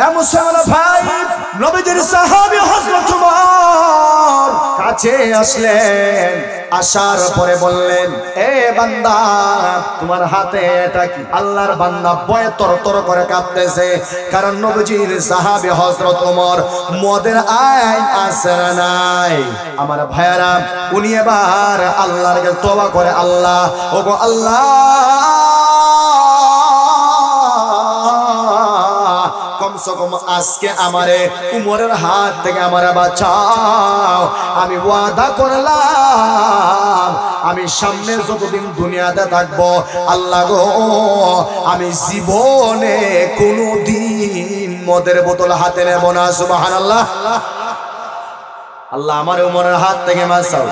এ মুসলমান ভাই, নবীজির সাহাবী হযরত ওমর কাছে আসলেন, আসার পরে বললেন, এ বান্দা তোমার হাতে এটা কি? আল্লাহর বান্দা ভয়ে তরতর করে কাঁপতেছে, কারণ নবীজির সাহাবী হযরত ওমর মদের আইন আছে নাই। আমার ভাইয়ারা, উনি এবার আল্লাহর কাছে তওবা করে, আল্লাহ ওগো আল্লাহ, কমসেকম আজকে আমারে উমরের হাত থেকে আমারে বাঁচাও। আমি ওয়াদা করলাম আমি সামনে যতদিন দুনিয়াতে থাকবো আল্লাহ গো, আমি জীবনে কোনোদিন মদের বোতল হাতে নেব না। সুবহানাল্লাহ। আল্লাহ আমার উমরের হাত থেকে বাঁচাও,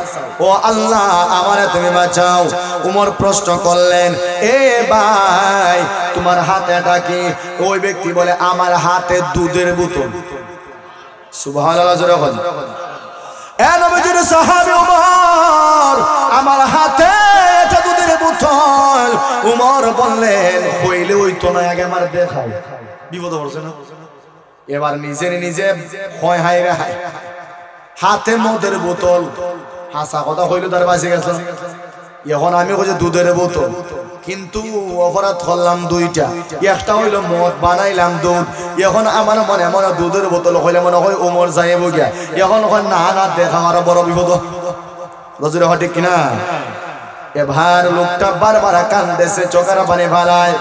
ও আল্লাহ আমারে তুমি বাঁচাও। উমর প্রশ্ন করলেন, এ ভাই তোমার হাতে এটা কি? ওই ব্যক্তি বলে, আমার হাতে দুধের বোতল। সুবহানাল্লাহ জোরে বলেন। এ নবীজির সাহাবী উমর, আমার হাতে এটা দুধের বোতল। উমর বললেন, হইলে হইতো না, আগে আমার দেখাও। বিপদ পড়ছে না? এবার নিজে নিজে হয় হায় রে হায়, হাতে মদের বোতল। হাসা কথা হইল তার বাঁচে গেছে। এখন আমি কইছি দুধের বোতল, কিন্তু অপরাধ করলাম দুইটা। একটা হইল মদ, বানাইলাম দুধ। এখন আমার মনে মনে দুধের বোতল হইলে মনে হয় ওমর যাইব গিয়া। এখন না না, দেখা আরো বড় বিপদ। রজুরে হয় ঠিক কিনা? এবার লোকটা বারবার কান্দেছে, চোখের পানি ফালায়।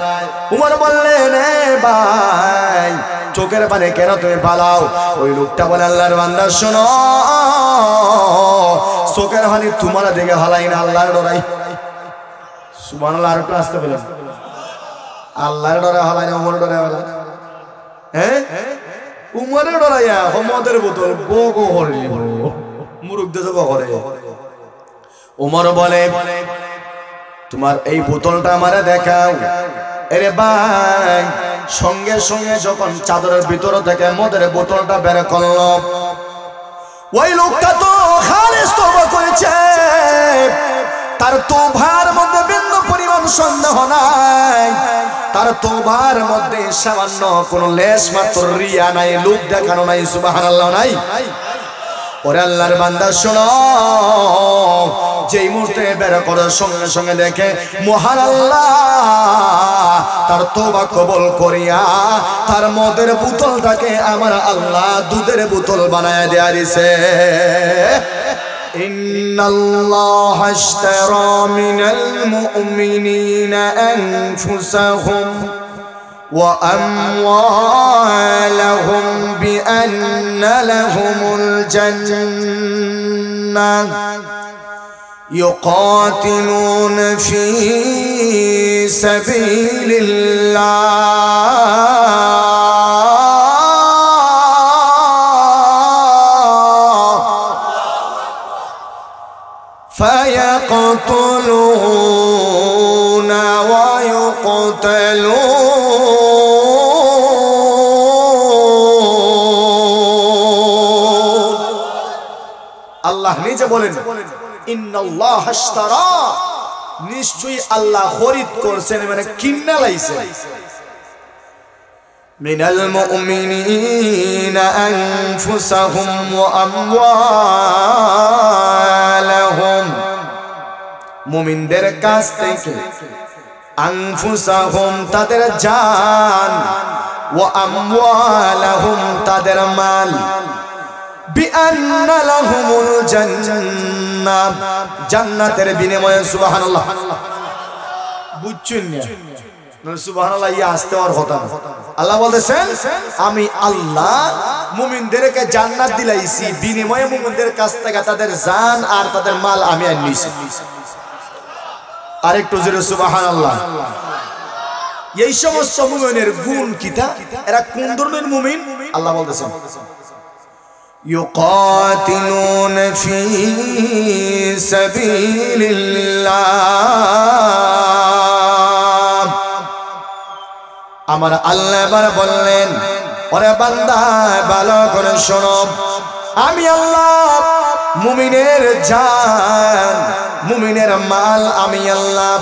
উমর বললেন, এ ভাই চোখের পানি কেন তুমি ফালাও? ওই লোকটা বলে, আল্লাহর বান্দা শোনো, চোখের পানি তোমার দিকে হালাই না, আল্লাহর ডরাই। সুবহানাল্লাহ। আর একটু আসতে বলেন, আল্লাহর ডরে হালাই না, উমর ডরে হালাই। হ্যাঁ, উমরের ডরাইয়া মদের বোতল বগো করে মুরুখ দেশ করে। উমর বলে, তোমার এই বোতলটা আমারে দেখাও। আরে ভাই, সঙ্গে সঙ্গে যখন চাদরের ভিতর থেকে মদের বোতলটা বের করলো, ওই লোকটা তো খালিস তওবা করেছে, তার তওবার মধ্যে বিন্দু পরিমাণ সন্দেহ নাই, তার তওবার মধ্যে সামান্য কোন লেশ মাত্র রিয়া নাই, লোক দেখানো নাই, সুবহানাল্লাহ নাই। ওরে আল্লাহর বান্দা শোনো, যেই মুহূর্তে বের করার সঙ্গে সঙ্গে দেখে মহান আল্লাহ তার তওবা কবুল করিয়া তার মদের বোতলটাকে আমার আল্লাহ দুধের বোতল বানায় দেয়া দিছে। ইন্নাল্লাহা আশতারা মিনাল মুমিনিনা আনফুসাহুম وأموالهم بأن لهم الجنة يقاتلون في سبيل الله فيقتلون ويقتلون। আল্লাহ নিজে বলেন, ইন্নাল্লাহ আশতারা, নিশ্চয়ই আল্লাহ খরিদ করছেন, মানে কিনা লাইছেন, মিনাল মুমিনিনা আনফুসাহুম ওয়া আমওয়ালাহুম, মুমিনদের কাছ থেকে, আনফুসাহুম তাদের জান, ওয়া আমওয়ালাহুম তাদের মাল, বিআন্না লাহুমুল জান্নাহ জান্নাতের বিনিময়ে। সুবহানাল্লাহ। বুঝছেন না? সুবহানাল্লাহ ইয়া আসতে আর কথা না। আল্লাহ বলতেছেন, আমি আল্লাহ মুমিনদেরকে জান্নাত দিলাইছি, বিনিময়ে মুমিনদের কাছ থেকে তাদের জান আর তাদের মাল আমি আনিছি। আরেকটু জোরে সুবহানাল্লাহ। এই সমস্ত মুমিনের গুণ কিটা, এরা কোন ধরনের মুমিন? আল্লাহ বলতেছেন, يقاتلون في سبيل الله। আমার আল্লাহ এবার বললেন, ওরে বান্দা ভালো করে শোনো, আমি আল্লাহ মুমিনের জান মুমিনের মাল আমি আল্লাহ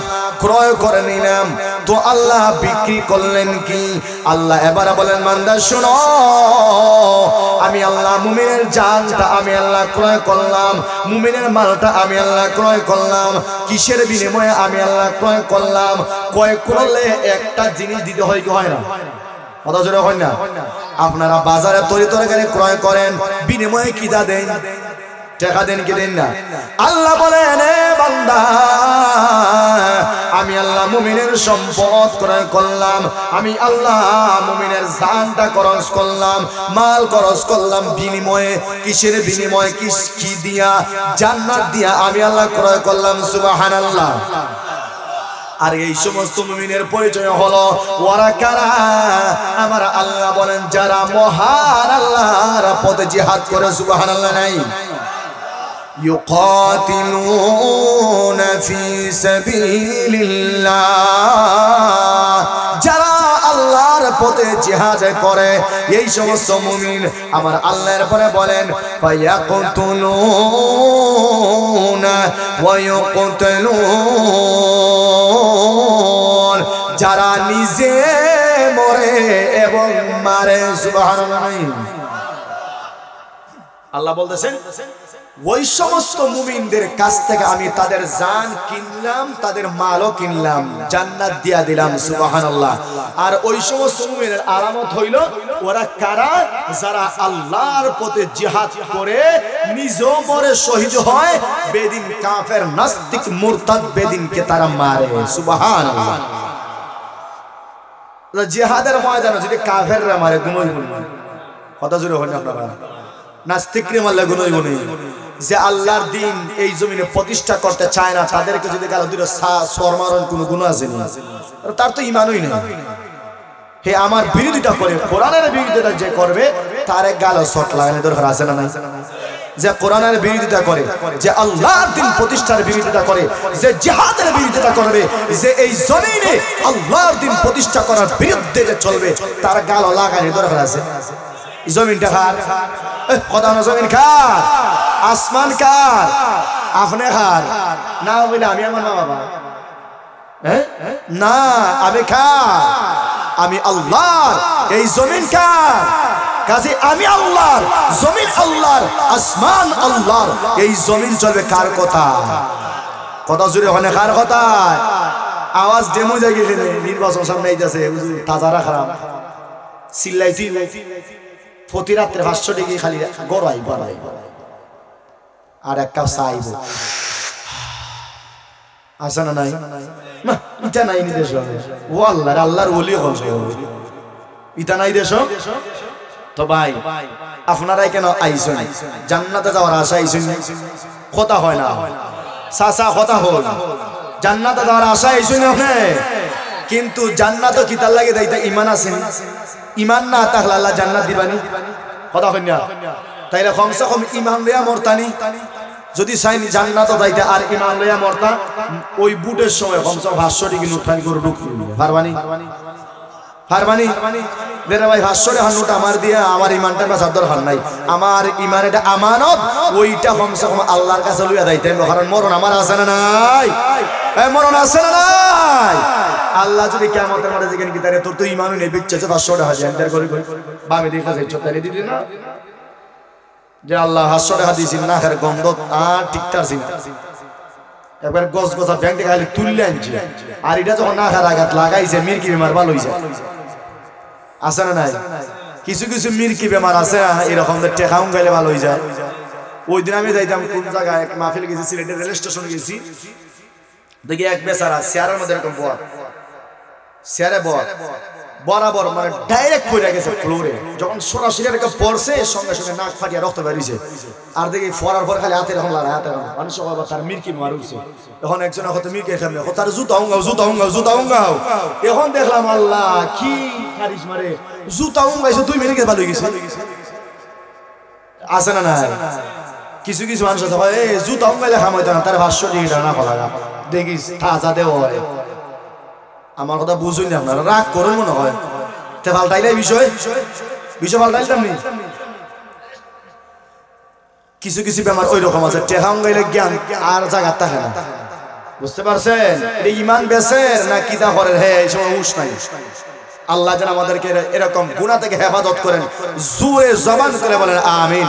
ক্রয় করে নিলাম, তো আল্লাহ বিক্রি করলেন কি? আল্লাহ এবারে বলেন বান্দা শোনো, আমি আল্লাহ মুমিনের জানটা আমি আল্লাহ ক্রয় করলাম, মুমিনের মালটা আমি আল্লাহ ক্রয় করলাম। কিসের বিনিময়ে আমি আল্লাহ ক্রয় করলাম? ক্রয় করলে একটা জিনিস দিতে হয় কি হয় না? কথা জোরে হয় না? আপনারা বাজারে তরকারি ক্রয় করেন, বিনিময়ে কি দা দেন? টাকা দেন কি দেন না? আল্লাহ বলেন এ বান্দা, আমি আল্লাহ মুমিনের সম্পদ ক্রয় করলাম, আমি আল্লাহ মুমিনের জানটা খরচ করলাম, মাল খরচ করলাম। বিনিময়ে কিসের বিনিময়ে? কি দিয়া? জান্নাত দিয়া আমি আল্লাহ ক্রয় করলাম। সুবহানাল্লাহ। আর এই সমস্ত মুমিনের পরিচয় হলো ওরা কারা? আমার আল্লাহ বলেন যারা মহান আল্লাহর পথে জিহাদ করে। সুবহানাল্লাহ নাই? يقاتلون في سبيل الله, যারা আল্লাহর পথে জিহাদ করে এই সমস্ত মুমিন আমার আল্লাহর পরে বলেন ফায়াকুতুলুনা ওয়া ইউকতালুন, যারা নিজে মরে এবং মারে। সুবহানাল্লাহ। আল্লাহ বলতেছেন ওই সমস্ত মুমিনদের কাছ থেকে আমি তাদের জান কিনলাম, তাদের মালও কিনলাম, জান্নাত দিয়া দিলাম। সুবহানাল্লাহ। আর ওই সমস্ত মুমিনের আলামত হইল ওরা কারা? যারা আল্লাহর পথে জিহাদ করে নিজেও মরে শহীদ হয়, বেদিন কাফের নাস্তিক মুরতাদ বেদিনকে তারা মারে। সুবহানাল্লাহ। জিহাদের ময়দানে যদি কাফেররা মারে গুনই গুনই, কথা জোরে হয় না আপনারা? নাস্তিকরে মারলে গুনই গুনই। যে আল্লাহর দিন এই জমিনে প্রতিষ্ঠা করতে চায় না তাদেরকে যদি গালো দুটো সর মারণ কোনো গুনাহ আছে না? তার তো ঈমানই নেই। হে আমার বিরোধিতা করে, কোরআনের বিরোধিতা যে করবে তার এক গালো শট লাগানো দরকার আছে না নাই? যে কোরআনের বিরোধিতা করে, যে আল্লাহর দিন প্রতিষ্ঠার বিরোধিতা করে, যে জিহাদের বিরোধিতা করবে, যে এই জমিনে আল্লাহর দিন প্রতিষ্ঠা করার বিরুদ্ধে যে চলবে, তার গালো লাগানো দরকার আছে। জমিনটা কার? কথা না, জমিন কার? আসমান কার? আপনি কার? না বলে আমি আমার মা বাবা, না আমি কার? আমি আল্লাহর। এই জমিন কার? কাজে আমি আল্লাহর, জমিন আল্লাহর, আসমান আল্লাহর। এই জমিন চলবে কার কথা? কথা জুড়ে হয় না? কার কথা? আওয়াজ ডেমো যাই গেছে, নির্বাচন সামনে আইতাছে, তাজারা খারাপ চিল্লাইছি প্রতি রাত্রে 500 ডিগ্রি খালি গড়াই বাড়াই, আর এক কাপ চাইব আছে না নাই? না ইটা নাই নি দেশ। ও আল্লাহর আল্লাহর ওলি হল ইটা নাই দেশ। তো ভাই আপনারাই কেন আইছেন? জান্নাতে যাওয়ার আশা আইছেন? কথা হয় না চাচা, কথা হল জান্নাতে যাওয়ার আশা আইছেন আপনি, কিন্তু জান্নাতও কি তার লাগে দাইতা ঈমান আছে? ঈমান না থাকলে আল্লাহ জান্নাত দিবানি? কথা হয় না? তাইলে কমসে কম ঈমান লইয়া মরতানি। যদি চাইনি জান্নাতও যাইতে আর ঈমান লইয়া মরতা, ওই বুটের সময় কমসে কম 500 ডিগ্রি উঠান করে ঢুকতে পারবানি? পারবানি? বেরা ভাই 500 টাকা নোট আমার দিয়ে আমার ঈমানটা বাঁচার দরকার নাই। আমার ঈমান এটা আমানত, ওইটা কমসে কম আল্লাহর কাছে লইয়া যাইতে, কারণ মরণ আমার আছে না নাই? মরণ আছে না নাই? আল্লাহ যদি কিয়ামতের মাঠে জিজ্ঞেস কি তারে তোর তো ঈমানই নেই, বিচ্ছেদ 500 টাকা জেন্ডার করে বামে দিকে যাই চোতারে দিদি না যে আল্লাহ 500 টাকা দিয়েছিল না, এর গন্ধ আর ঠিকঠাক ছিল। একবার গছ গছা ব্যাংক থেকে খালি তুললে আনছি, আর এটা যখন না খার আঘাত লাগাইছে মির্কি বেমার ভালো হয়েছে। আছে না নাই? কিছু কিছু মির্কি বেমার আছে এরকম টেকাও গাইলে ভালো হয়ে যায়। ওই দিন আমি যাইতাম কোন জায়গায় এক মাহফিল গেছি, সিলেটের রেল স্টেশনে গেছি, দেখি এক বেচারা চেয়ারের মধ্যে এরকম বর, চেয়ারে বরাবর মানে ডাইরেক্ট পড়ে গেছে ফ্লোরে। যখন সরাসরি এরকম পড়ছে সঙ্গে সঙ্গে নাক ফাটিয়ে রক্ত বেরিয়েছে। আর দেখি ফরার পর খালি হাতে এরকম লাগায়, হাতে মানুষ সবাই তার মির্কি মার উঠছে। এখন একজন হয়তো মির্কি খাবে, তার জুতা উঙ্গাও জুতা উঙ্গাও জুতা উঙ্গাও। এখন দেখলাম আল্লাহ কি হারিস মারে, জুতা উঙ্গাইছে 2 মিনিটে ভালো হয়ে গেছে। আছে না না? কিছু কিছু মানুষ আছে ভাই জুতা উঙ্গাইলে খাম হইতো না, তার 500 ডিগ্রি না লাগা দেখিস তাজা দেও হয়। আমার কথা বুঝুন না আপনারা, রাগ করুন মনে হয় তে পাল্টাইলে বিষয় পাল্টাইলাম নি। কিছু কিছু বেমার ওই রকম আছে, টেকা গাইলে জ্ঞান আর জায়গা থাকে না। বুঝতে পারছেন? এটা ইমান বেসের না কিতা করেন? হ্যাঁ, এই সময় হুঁশ নাই। আল্লাহ যেন আমাদেরকে এরকম গুনাহ থেকে হেফাজত করেন। জোরে জবান করে বলেন আমিন।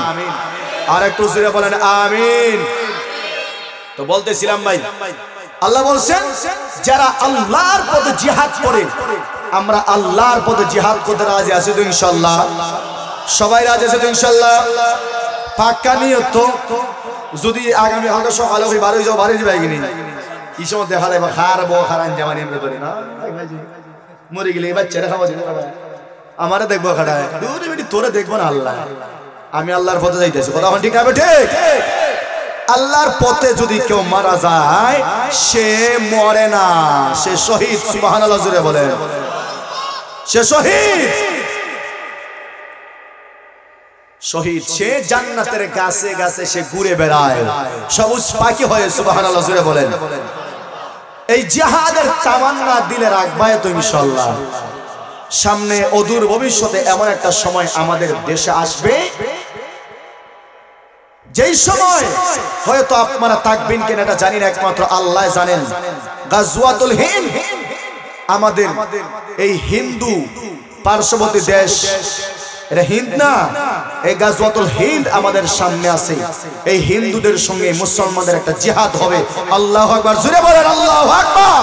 আর একটু জোরে বলেন আমিন। তো বলতেছিলাম ভাই, আল্লাহ বলছেন যারা আল্লাহর পথে জিহাদ করে, আমরা আল্লাহর পথে জিহাদ করতে রাজি আছি তো ইনশাআল্লাহ? সবাই রাজি আছে তো ইনশাআল্লাহ? পাক্কা নিয়ত তো? যদি আগামী কালকে সকালে ওই বাড়ি যাও, বাড়ি যাবে কিনি এই সময় দেখা যাবে খারাপ খারান জামানি আমরা ধরি না মরে গেলে বাচ্চারা খাওয়া যাবে, আমারে দেখবো খাড়ায় দূরে বেটি, তোরে দেখবো না আল্লাহ। আমি আল্লাহর পথে যাইতেছি, কথা ঠিক না? ঠিক। আল্লাহর পথে যদি কেউ মারা যায় সে মরে না, সে শহীদ। সুবহানাল্লাহ জোরে বলেন, সে শহীদ। শহীদ সে জান্নাতের গাছে গাছে সে ঘুরে বেড়ায়, সবুজ পাখি হয়ে। সুবহানাল্লাহ জোরে বলেন। এই জিহাদের তামান্না দিলে রাখবাই তো ইনশাআল্লাহ। সামনে অদূর ভবিষ্যতে এমন একটা সময় আমাদের দেশে আসবে যেই সময় হয়তো আপনারা থাকবেন কিনা এটা জানি না, একমাত্র আল্লাহ জানেন। গাজওয়াতুল হিন্দ, আমাদের এই হিন্দু পার্শ্ববর্তী দেশ, এটা হিন্দ না, এই গাজওয়াতুল হিন্দ আমাদের সামনে আছে। এই হিন্দুদের সঙ্গে মুসলমানদের একটা জিহাদ হবে। আল্লাহু আকবার, জোরে বলেন আল্লাহু আকবার।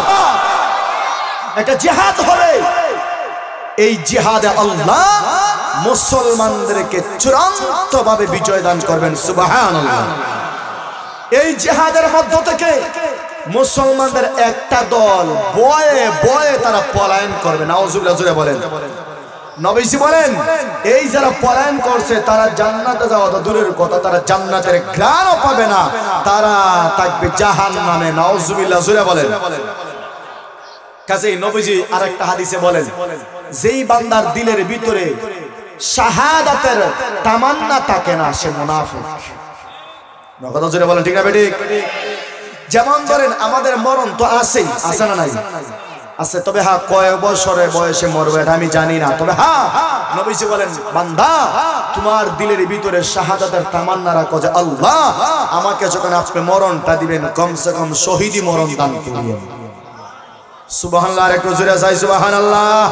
একটা জিহাদ হবে। এই জিহাদে আল্লাহ মুসলমানদেরকে চূড়ান্তভাবে বিজয় দান করবেন। সুবহানাল্লাহ। এই জিহাদের মধ্য থেকে মুসলমানদের একটা দল বয়ে বয়ে তারা পলায়ন করবে। নাউজুবিল্লাহ, জোরে বলেন। নবীজি বলেন এই যারা পলায়ন করছে তারা জান্নাতে যাওয়া তো দূরের কথা, তারা জান্নাতের ঘ্রাণও পাবে না, তারা থাকবে জাহান্নামে। নাউজুবিল্লাহ, জোরে বলেন। কাজেই নবীজি আরেকটা হাদিসে বলেন, যেই বান্দার দিলের ভিতরে শাহাদাতের তামান্না থাকে না সে মুনাফিক। কথা জোরে বলেন, ঠিক না বেঠিক? যেমন ধরেন আমাদের মরণ তো আছেই, আছে না নাই? আছে। তবে হ্যাঁ, কয় বছরের বয়সে মরবে এটা আমি জানি না। তবে হ্যাঁ, নবীজি বলেন বান্দা তোমার দিলের ভিতরে শাহাদাতের তামান্না রাখো যে আল্লাহ আমাকে যখন আপনি মরণটা দিবেন কমসে কম শহীদি মরণ দান করিয়েন। সুবহানাল্লাহ, একটু জোরে চাই সুবহানাল্লাহ।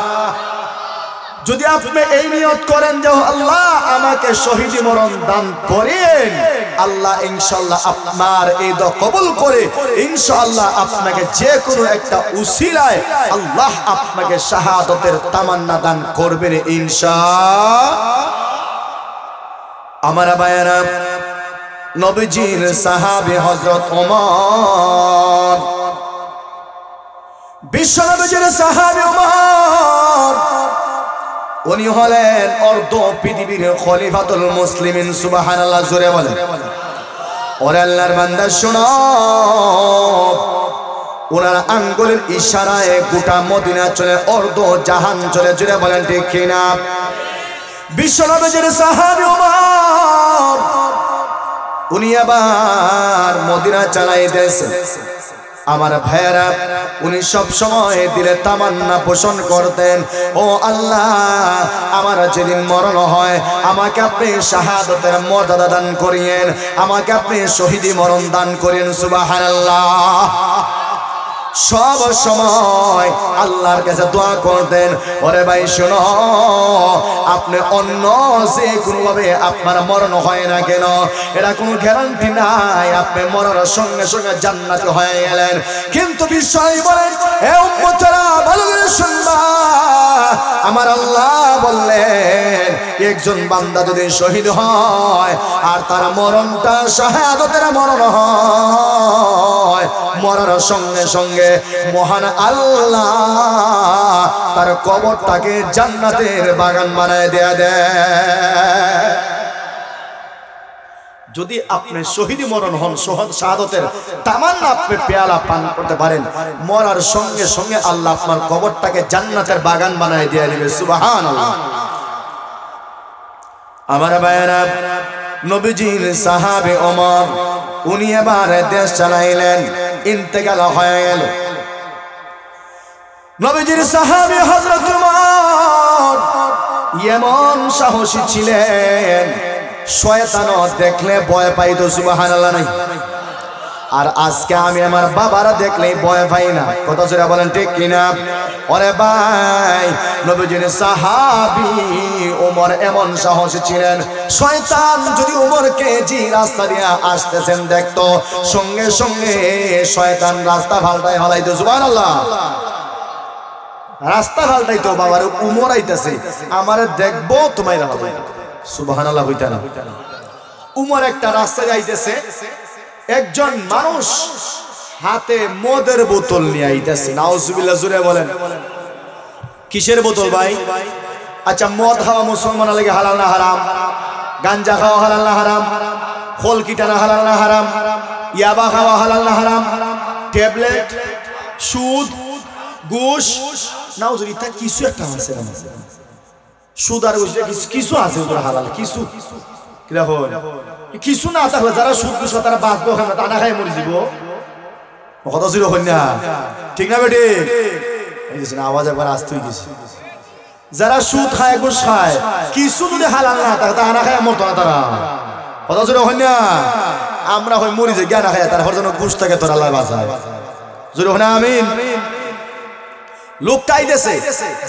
যদি আপনি এই নিয়ত করেন যে আল্লাহ আমাকে শহীদি মরণ দান করেন, আল্লাহ ইনশাআল্লাহ আপনার এই দোয়া কবুল করে ইনশাআল্লাহ আপনাকে যে কোনো একটা উসিলায় আল্লাহ আপনাকে শাহাদাতের তামান্না দান করবেন ইনশাআল্লাহ। আমার ভাইয়েরা, নবীজির সাহাবী হযরত ওমর, বিশ্ব নবীজির সাহাবী ওমর, উনি হলেন অর্ধ পৃথিবীর খলিফাতুল মুসলিমিন। সুবহানাল্লাহ, জোরে বলেন। ওরে আল্লাহর বান্দা শোনো, ওনার আঙ্গুলের ইশারায় গোটা মদিনা চলে, অর্ধ জাহান চলে। জোরে বলেন ঠিক কিনা? বিশ্ব নবীজির সাহাবী ওমর, উনি আবার মদিনা চালাইতেছেন। আমার ভাইয়েরা, উনি সব সময় দিলে তামান্না পোষণ করতেন, ও আল্লাহ আমার যেদিন মরণ হয় আমাকে আপনি শাহাদাতের মর্যাদা দান করিয়েন, আমাকে আপনি শহীদি মরণ দান করেন। সুবহানাল্লাহ। সব সময় আল্লাহর কাছে দোয়া করতেন। ওরে ভাই শোনো, আপনি অন্য যে কোনোভাবে আপনার মরণ হয় না কেন, এটা কোনো গ্যারান্টি নাই আপনি মরার সঙ্গে সঙ্গে জান্নাতে হয়ে গেলেন। কিন্তু বিষয় বলেন, হে উম্মতেরা ভালো করে শুনবা, আমার আল্লাহ বললেন একজন বান্দা যদি শহীদ হয় আর তার মরণটা শাহাদাতের মরণ হয়, মরার সঙ্গে সঙ্গে মহান আল্লাহ তার কবরটাকে জান্নাতের বাগান বানায় দেয়া দেয়। যদি আপনি শহীদি মরণ হন, শাহাদাতের তামান্না আপনি পেয়ালা পান করতে পারেন, মরার সঙ্গে সঙ্গে আল্লাহ আপনার কবরটাকে জান্নাতের বাগান বানায় দিয়ে দিবে। সুবহানাল্লাহ। আমার ভাইয়েরা, নবীজির সাহাবী ওমর, উনি এবার দেশ চালাইলেন, ইন্তেকাল হয়ে গেল। নবীজির সাহাবী হযরত ওমর এমন সাহসী ছিলেন, শয়তানও দেখলে ভয় পাইতো। সুবহানাল্লাহ নাই? আর আজকে আমি আমার বাবারা দেখলেই ভয় পাই না। কত জোরে বলেন ঠিক কিনা? ওরে ভাই, নবীজির সাহাবী ওমর এমন সাহসী ছিলেন, শয়তান যদি ওমরকে জি রাস্তা দিয়ে আসতেছেন দেখতো, সঙ্গে সঙ্গে শয়তান রাস্তা পাল্টায় হলাইতো। সুবহানাল্লাহ। রাস্তা পাল্টাইতো, বাবার ওমর আইতাছে, আমারে দেখবো তোমায় রাখবে। সুবহানাল্লাহ হইতা না। ওমর একটা রাস্তা যাইতেছে, একজন মানুষ হাতে মদের বোতল নিয়ে আইতেছে। নাউজুবিল্লাহ, জোরে বলেন। কিসের বোতল ভাই? আচ্ছা, মদ খাওয়া মুসলমানের লাগে হালাল না হারাম? গাঞ্জা খাওয়া হালাল না হারাম? খোল কিটানা হালাল না হারাম? ইয়াবা খাওয়া হালাল না হারাম? ট্যাবলেট, সুদ, ঘুষ, নাউজুবিল্লাহ কিছু একটা আছে। সুদ আর ঘুষ কিছু আছে হালাল, কিছু কিছু না থাকলে যারা সুদ ঘুষ তারা বাঁচবো, টানা খাই মরে যাব। কত ছিল কন্যা, ঠিক না বেটি? আওয়াজ একবার আসতে হয়ে গেছে। যারা সুদ খায় ঘুষ খায়, কিছু যদি হালাল না থাকে টানা খায় মরতো না তারা। কত ছিল কন্যা? আমরা হয় মরি যে জ্ঞান খায়, তার জন্য ঘুষ থাকে তোর আল্লাহ বাঁচায়। জোরে না আমিন। লোকটা আইতেছে,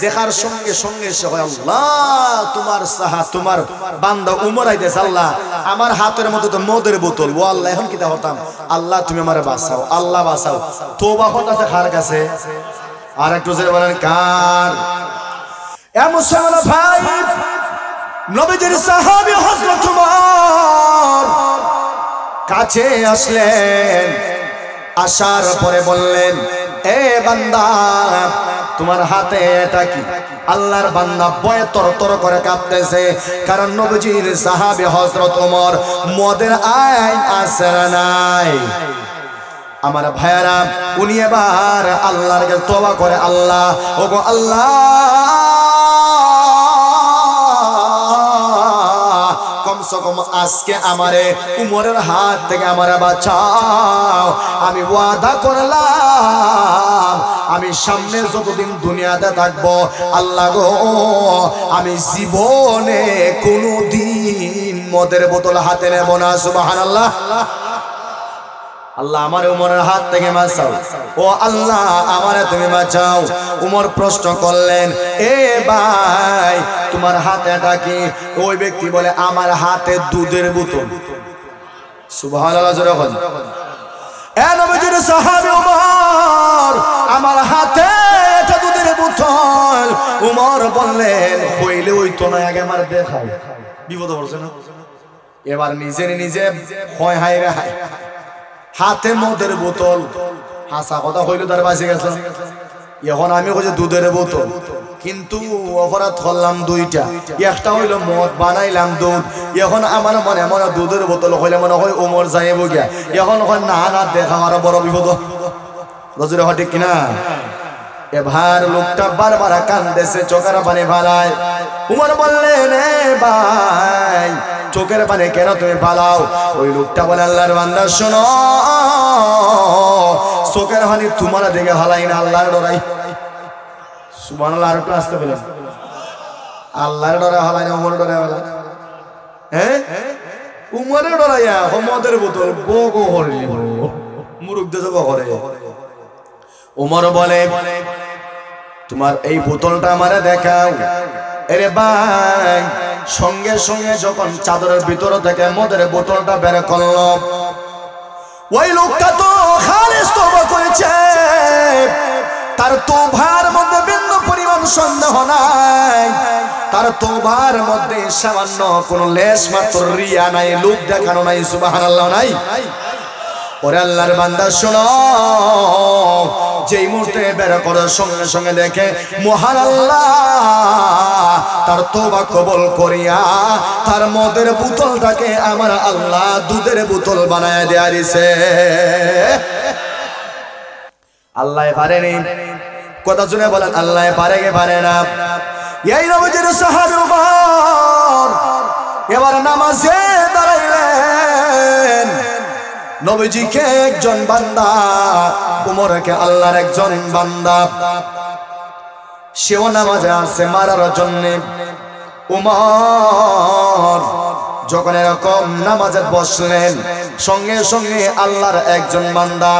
দেখার সঙ্গে সঙ্গে সে হয়, আল্লাহ তোমার সাহাব, তোমার বান্দা উমর আইতেছে, আল্লাহ আমার হাতের মধ্যে তো মদের বোতল, ও আল্লাহ এখন কি হতাম, আল্লাহ তুমি আমারে বাঁচাও, আল্লাহ বাঁচাও। তওবা করতেছে কার কাছে? আর একটু জোরে বলেন কার? এ মুসলমান ভাই, নবীজির সাহাবী হযরত উমর কাছে আসলেন, আসার পরে বললেন, এ বান্দা তোমার হাতে এটা কি? আল্লাহর বান্দা ভয়ে তরতর করে কাঁপতেছে, কারণ নবীজির সাহাবী হযরত ওমর মদের আইন আসর নাই। আমার ভাইয়ারা, উনি এবার আল্লাহর কাছে তওবা করে, আল্লাহ ওগো আল্লাহ, কমসে কম আজকে আমারে উমরের হাত থেকে আমারে বাঁচাও। আমি ওয়াদা করলাম আমি সামনে যতদিন দুনিয়াতে থাকবো, আল্লাহ গো, আমি জীবনে কোনোদিন মদের বোতল হাতে নেব না। সুবহানাল্লাহ। আল্লাহ আমার উমরের হাত থেকে বাঁচাও, ও আল্লাহ আমারে তুমি বাঁচাও। উমর প্রশ্ন করলেন, এ ভাই তোমার হাতে এটা কি? ওই ব্যক্তি বলে, আমার হাতে দুধের বোতল। সুবহানাল্লাহ, জোরে বলেন। এ নবীজির সাহাবী উমর, আমার হাতে এটা দুধের বোতল। উমর বললেন, হইলে ওই তো না, আগে আমার দেখাও। বিপদ পড়ছে না? এবার নিজে নিজে হয় হায় রে হায়, হাতে মদের বোতল। হাসা কথা হইল, তার বাঁচে গেছে। এখন আমি কইছি দুধের বোতল, কিন্তু অপরাধ করলাম দুইটা। একটা হইল মদ, বানাইলাম দুধ। এখন আমার মনে মনে দুধের বোতল হইলে মনে হয় ওমর যাইব গিয়া। এখন না না, দেখা আমার বড় বিপদ। রজুরে হয় ঠিক কিনা? এবার লোকটা বারবার কান্দেছে, চোখের পানি ফালায়। উমর বললেন, এ ভাই চোখের পানি কেন তুমি ফালাও? ওই লোকটা বলে, আল্লাহর বান্দা শোনো, চোখের পানি তোমার দিকে ফালাই না, আল্লাহর ডরাই। সুবহানাল্লাহ। আর একটু আসতে বলেন, আল্লাহর ডরে ফালাই না, উমরের ডরে ফালাই। হ্যাঁ, উমরের ডরাইয়া মদের বোতল বগো হরি মুরুখ দিয়ে যাব করে। উমর বলে, তোমার এই বোতলটা আমারে দেখাও। এরে ভাই, সঙ্গে সঙ্গে যখন চাদরের ভিতর থেকে মদের বোতলটা বের করলো, ওই লোকটা তো খালিস তওবা করেছে, তার তওবার মধ্যে বিন্দু পরিমাণ সন্দেহ নাই, তার তওবার মধ্যে সামান্য কোনো লেশ মাত্র রিয়া নাই, লোক দেখানো নাই। সুবহানাল্লাহ নাই? ওরে আল্লাহর বান্দা শোনো, যেই মুহূর্তে বের করার সঙ্গে সঙ্গে দেখে মহান আল্লাহ তার তওবা কবুল করিয়া তার মদের বোতলটাকে আমার আল্লাহ দুধের বোতল বানায় দেয়া দিছে। আল্লাহ পারেনি, কথা শুনে বলেন আল্লাহ পারে কে পারে না? এই নবীজির সাহাবী উমর এবার নামাজে দাঁড়াইলেন। নবীজিকে একজন বান্দা, উমরকে আল্লাহর একজন বান্দা, সেও নামাজে আসে মারার জন্য। উমর যখন এরকম নামাজে বসলেন, সঙ্গে সঙ্গে আল্লাহর একজন বান্দা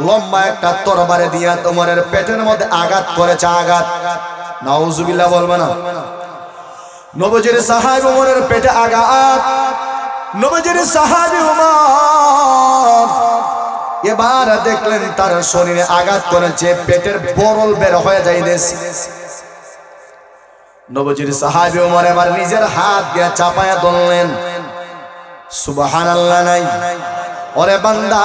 লম্বা একটা তরবারি দিয়া ওমরের পেটের মধ্যে আঘাত করেছে। আঘাত, নাউজুবিল্লাহ বলবে না। নবীজির সাহাবী ওমরের পেটে আঘাত। নবীজির সাহাবী ওমর এবার দেখলেন তার শরীরে আঘাত করেছে, পেটের বরল বের হয়ে যাইতেছে। নবীজির সাহাবী ওমর এবার নিজের হাত দিয়ে চাপায়া ধরলেন। সুবহানাল্লাহ নাই? ওরে বান্দা,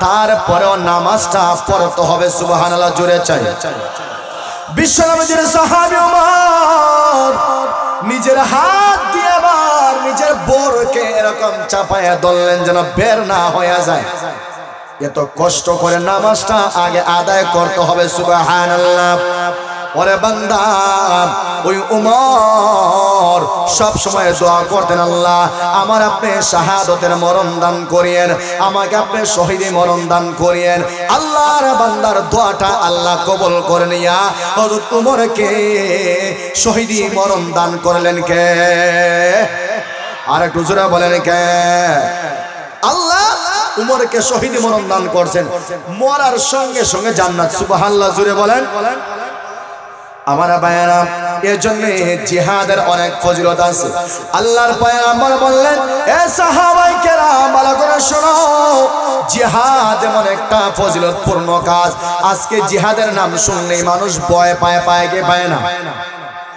তারপরেও নামাজটা পড়তে হবে। সুবহানাল্লাহ জোরে চাই। বিশ্ব নবীজির সাহাবী ওমর নিজের হাত দিয়ে আবার নিজের বোরকে এরকম চাপায়া ধরলেন যেন বের না হয়ে যায়। এত কষ্ট করে নামাজটা আগে আদায় করতে হবে। সুবহানাল্লাহ। ওরে বান্দা, ওই উমর সব সময় দোয়া করতেন, আল্লাহ আমার আপনি শাহাদতের মরণ দান করিয়েন, আমাকে আপনি শহীদি মরণ দান করিয়েন। আল্লাহর বান্দার দোয়াটা আল্লাহ কবুল করে নিয়া হযরত উমরকে শহীদি মরণ দান করলেন কে? আর একটু জোরে বলেন কে? আল্লাহ উমরকে শহীদি মরণ দান করছেন, মরার সঙ্গে সঙ্গে জান্নাত। সুবহানাল্লাহ জোরে বলেন। আমার ভাইয়েরা, এর জন্য জিহাদের অনেক ফজিলত আছে। আল্লাহর পয়গম্বর বললেন, এ সাহাবায়ে কেরাম ভালো করে শোনো, জিহাদ এমন একটা ফজিলতপূর্ণ কাজ। আজকে জিহাদের নাম শুনলেই মানুষ ভয় পায়, পায় কে পায় না?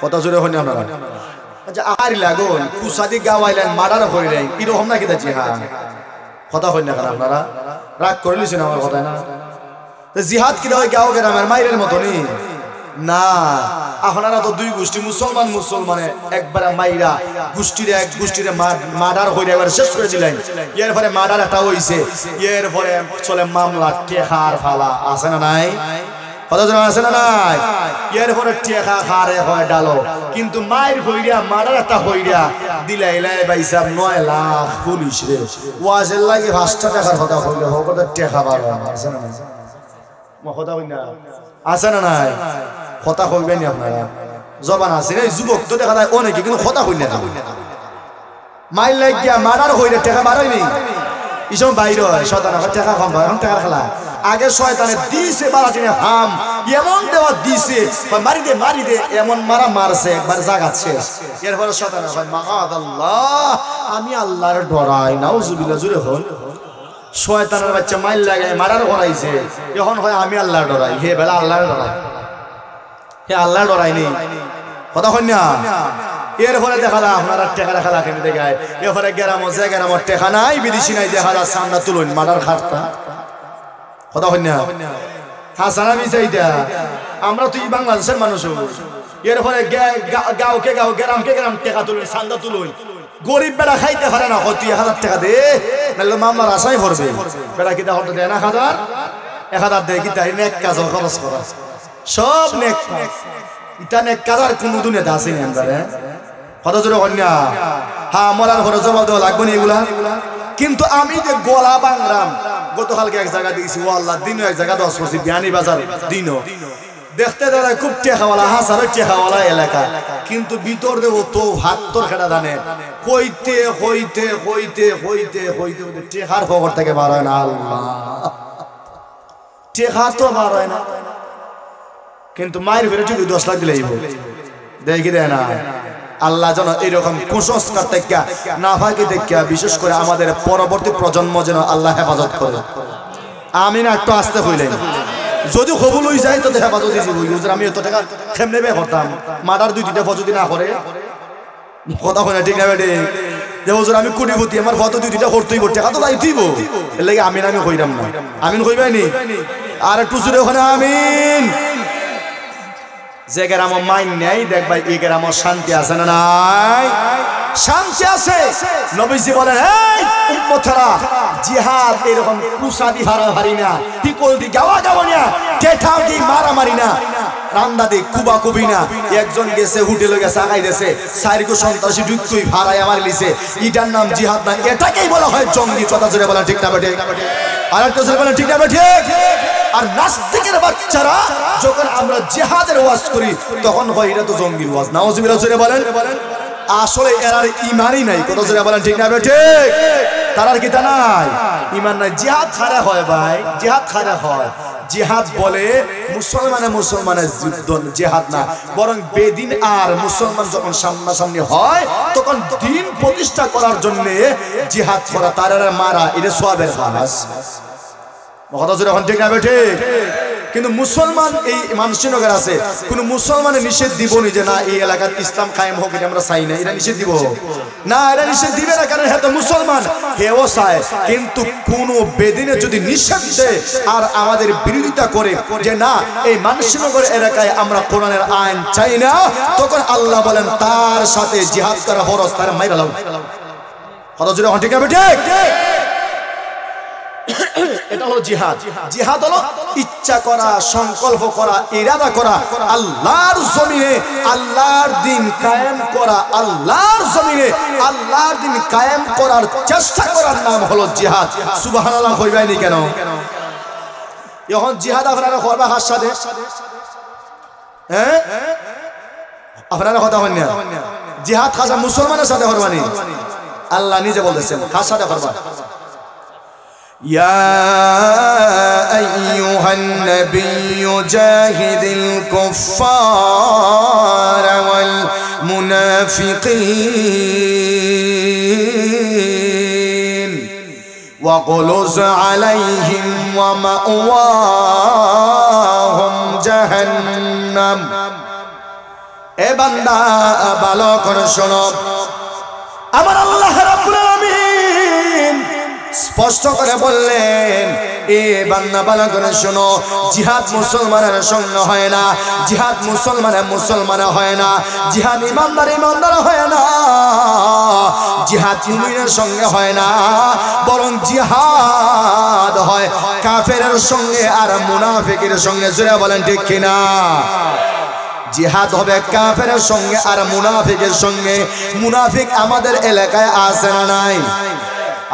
কথা জোরে হয়নি আপনারা? আচ্ছা, আরি লাগুন কুসাদি গাওয়াইলেন, মার্ডার করিলেন, এরকম নাকি তা জিহাদ? কথা হই না কেন আপনারা? রাগ করে লিছেন আমার কথা না? জিহাদ কি হয় গাও গ্রামের মাইরের মতনই না। আপনারা তো দুই গোষ্ঠী মুসলমানে একবারে মাইরা গোষ্ঠীরে এক গোষ্ঠীরে মার্ডার হইয়া একবার শেষ করে দিলেন। এর পরে মার্ডার একটা হইছে, এর পরে চলে মামলা, টেকার ফালা, আছে না নাই? কথা জানা আছে না নাই? এর পরে টেকা খারে হয় ডালো, কিন্তু মায়ের হইয়া মার্ডার একটা হইয়া দিলাই ভাই সাহেব 9 লাখ পুলিশ রে ওয়াজের লাগে 5টা টাকার কথা হইলে হোক টেকা পাবো, আছে না নাই? কথা হই না, আছে না নাই? কথা কইবেন আপনারা? জবান আছে না? যুবক তো দেখা যায় অনেকে, কিন্তু কথা কই না। মাইল লাগিয়া মার্ডার হইলে টাকা বাড়াইনি, ইসব বাইরে হয় শয়তান টাকা কম হয়। এখন টাকা খেলা আগে শয়তানে দিছে বাড়াটিনে হাম এমন দেওয়া দিছে, মারি দে এমন মারা মারছে একবার জাগাচ্ছে। এরপরে শয়তান হয় মাআদাল্লাহ, আমি আল্লাহর ডরাই। নাউজুবিল্লাহ জুরে হল। শয়তানের বাচ্চা মাইল লাগে মার্ডার করাইছে, এখন হয় আমি আল্লাহর ডরাই। হে বেলা আল্লাহর ডরাই, হে আল্লাহর ডরাই নেই। কথা হই না? এরপরে দেখা যায় আপনারা টেকা রাখা রাখেন দেখায়, এরপরে গ্রামর টেকা নাই, বিদেশি নাই, দেখা যাচ্ছে আমরা তুলুন মার্ডার খাটটা। কথা হই না? হাসানা বিচাইটা আমরা তো বাংলাদেশের মানুষ। এরপরে গাঁওকে গাঁও, গ্রামকে গ্রাম টেকা তুলুন, চান্দা তুলুন। গরিব বেড়া খাইতে পারে না, 1000 টাকা দে, নাহলে মামলার আশাই করবে। বেড়া কিতা হতে দেয় না 1000 দেয়, কিতা নেক কাজ খরচ করা, সব নেক কাজ। ইটা নেক কাজ আর কোন দুনিয়াতে আছে না আমরা? কথা জোরে কন্যা। হ্যাঁ, মরার ঘরে জবাব দেওয়া লাগবে না এগুলা। কিন্তু আমি যে গলা বাংলাম, গতকালকে এক জায়গা দিয়েছি, ও আল্লাহ দিনও এক জায়গা 10 করছি, বিয়ানি বাজার দিনও দেখতে দাঁড়ায় খুব টেকাওয়ালা, হাজারের টেকাওয়ালা এলাকা, কিন্তু ভিতর দেব তো ভাত্তর খেটা দানে হইতে হইতে হইতে হইতে হইতে হইতে টেকার খবর থেকে বার হয় না। আল্লাহ, টেকা তো বার হয় না, কিন্তু মায়ের ঘরে যদি 10 লাখ দিলেই দেখি দেয় না। আল্লাহ যেন এরকম কুসংস্কার থেকে না ভাগে দেখে, বিশেষ করে আমাদের পরবর্তী প্রজন্ম যেন আল্লাহ হেফাজত করে। আমি না একটু আসতে হইলেন, যদি কবুল হয়ে যায় তো হেফাজত দিয়েছি। আমি এত টাকা কেমনে বে করতাম, মার্ডার 2-3টা ফজদি না করে। কথা হয় না, ঠিক না বেটে? যে হুজুর আমি কোটিপতি, আমার ফটো 2-3টা করতেইব, টাকা তো যাইতেইব, এর লাগে আমিন আমি কইরাম না। আমিন কইবাইনি? আর একটু জোরে ওখানে আমিন। যে গ্রাম মাইন নেই দেখবা এই গ্রাম শান্তি আছে না নাই? শান্তি আছে। নবীজি বলেন, এই উম্মতরা, জিহাদ এরকম কুসাদি হারাহারি না, টিকল দি গাওয়া গাওয়া না, টেঠাও দি মারামারি না, রান্দা দি কুবা কুবি না। একজন গেছে হোটেলে গেছে আগাইতেছে, 4 সন্ত্রাসী ঢুকতুই ভাড়ায় আমার লিছে, এটার নাম জিহাদ না, এটাকেই বলা হয় জঙ্গি। কথা জোরে বলেন ঠিক না বেঠিক? আর একটা জোরে বলেন ঠিক না বেঠিক? আর নাস্তিকের বাচ্চারা যখন আমরা জিহাদের ওয়াজ করি তখন হয় এটা তো জঙ্গির ওয়াজ। নাউজুবিল্লাহ জোরে বলেন। আসলে এরার ইমানই নাই। কত জোরে বলেন ঠিক না ঠিক? তারার কি তা নাই? ইমান নাই। জিহাদ খারা হয় ভাই, জিহাদ খারা হয়। জিহাদ বলে মুসলমানের যুদ্ধ, জিহাদ না। বরং বেদিন আর মুসলমান যখন সামনাসামনি হয় তখন দিন প্রতিষ্ঠা করার জন্য জিহাদ করা, তারা মারা, এটা সওয়াবের কাজ। কথা জোরে এখন ঠিক না ঠিক? কিন্তু মুসলমান এই মানসিকতা আছে, কোন মুসলমানের নিষেধ দিবনি যে না এই এলাকার ইসলাম কায়েম হোক, এটা আমরা চাই না, এটা নিষেধ দিব না, এটা নিষেধ দিবে না, কারণ হ্যাঁ তো মুসলমান, হেও চায়। কিন্তু কোন বেদিনে যদি নিষেধ দেয় আর আমাদের বিরোধিতা করে যে না এই মানসিকতার এলাকায় আমরা কোরআনের আইন চাই না, তখন আল্লাহ বলেন তার সাথে জিহাদ করা ফরজ, তার মাইরা লাও। কথা জোরে ঠিক আছে ঠিক? এটা হলো জিহাদ। জিহাদ হলো ইচ্ছা করা, সংকল্প করা, ইরাদা করা, আল্লাহর জমিনে আল্লাহর দিন কায়েম করা, আল্লাহর জমিনে আল্লাহর দিন কায়েম করার চেষ্টা করার নাম হলো জিহাদ। সুবহানাল্লাহ কইবাইনি কেন? এখন জিহাদ আপনারা করবা কার সাথে? হ্যাঁ, আপনারা কথা হন না। জিহাদ খাজা মুসলমানের সাথে করবানি। আল্লাহ নিজে বলতেছেন কার সাথে করবা? يا أيها النبي جاهد الكفار والمنافقين واغلظ عليهم ومأواهم جهنم। এ বান্দা ভালো করে শোনো, আমার আল্লাহ রাব্বুল আলামিন স্পষ্ট করে বললেন, এ বান্দা ভালো করে শোনো, জিহাদ মুসলমানের সঙ্গে হয় না, জিহাদ মুসলমানের হয় না, জিহাদ ইমানদার হয় না, জিহাদ মুমিনের সঙ্গে হয় না, বরং জিহাদ হয় কাফেরের সঙ্গে আর মুনাফিকের সঙ্গে। জোরে বলেন ঠিক কিনা? জিহাদ হবে কাফেরের সঙ্গে আর মুনাফিকের সঙ্গে। মুনাফিক আমাদের এলাকায় আছে না নাই?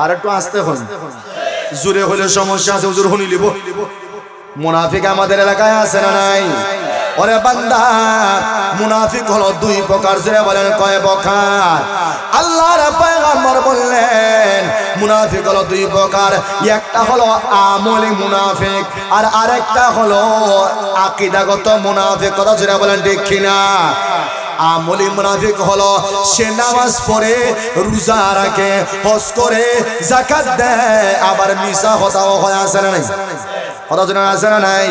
আর একটু আসতে হন, জোরে হলে সমস্যা আছে, হুজুর শুনি লিব। মুনাফিক আমাদের এলাকায় আছে না নাই? ওরে বান্দা, মুনাফিক হলো দুই প্রকার। জোরে বলেন কয় প্রকার? আল্লাহর পয়গম্বর বললেন মুনাফিক হলো দুই প্রকার। একটা হলো আমলি মুনাফিক আর আরেকটা হলো আকীদাগত মুনাফিক। কথা জোরে বলেন ঠিক কিনা? আমলি মুনাফিক হলো সে নামাজ পড়ে, রোজা রাখে, হজ করে, যাকাত দেয়, আবার মিছা কথাও হয়, আছে না নাই? কথা জোরে আছে না নাই?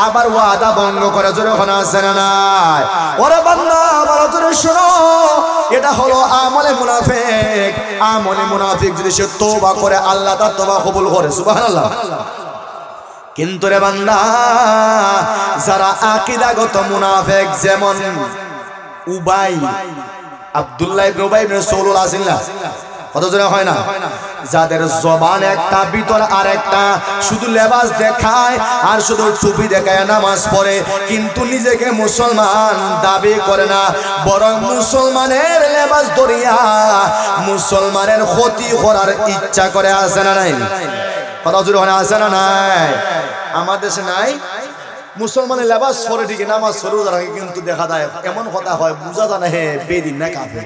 আবার ওয়াদা ভঙ্গ করে, জোরে ওখানে আছে না নাই? ওরে বান্দা ভালো করে শোনো, এটা হলো আমলে মুনাফিক। আমলে মুনাফিক যদি সে তওবা করে আল্লাহ তার তওবা কবুল করে। সুবহানাল্লাহ। কিন্তু রে বান্দা, যারা আকীদাগত মুনাফিক, যেমন উবাই, আব্দুল্লাহ ইবনে উবাই ইবনে সালুল আছেন না? কত জোরে হয় না? যাদের জবান একটা ভিতর আর একটা, শুধু লেবাস দেখায় আর শুধু টুপি দেখায় নামাজ পড়ে, কিন্তু নিজেকে মুসলমান দাবি করে না, বরং মুসলমানের লেবাস ধরিয়া মুসলমানের ক্ষতি করার ইচ্ছা করে। আছে না নাই? কত জোরে হয়? আছে না নাই? আমাদের দেশে নাই? মুসলমানের লেবাস পরে ঠিকই নামাজ পড়ে, কিন্তু দেখা যায় এমন কথা হয় বোঝা যায় না হে বেদিন না কাফের।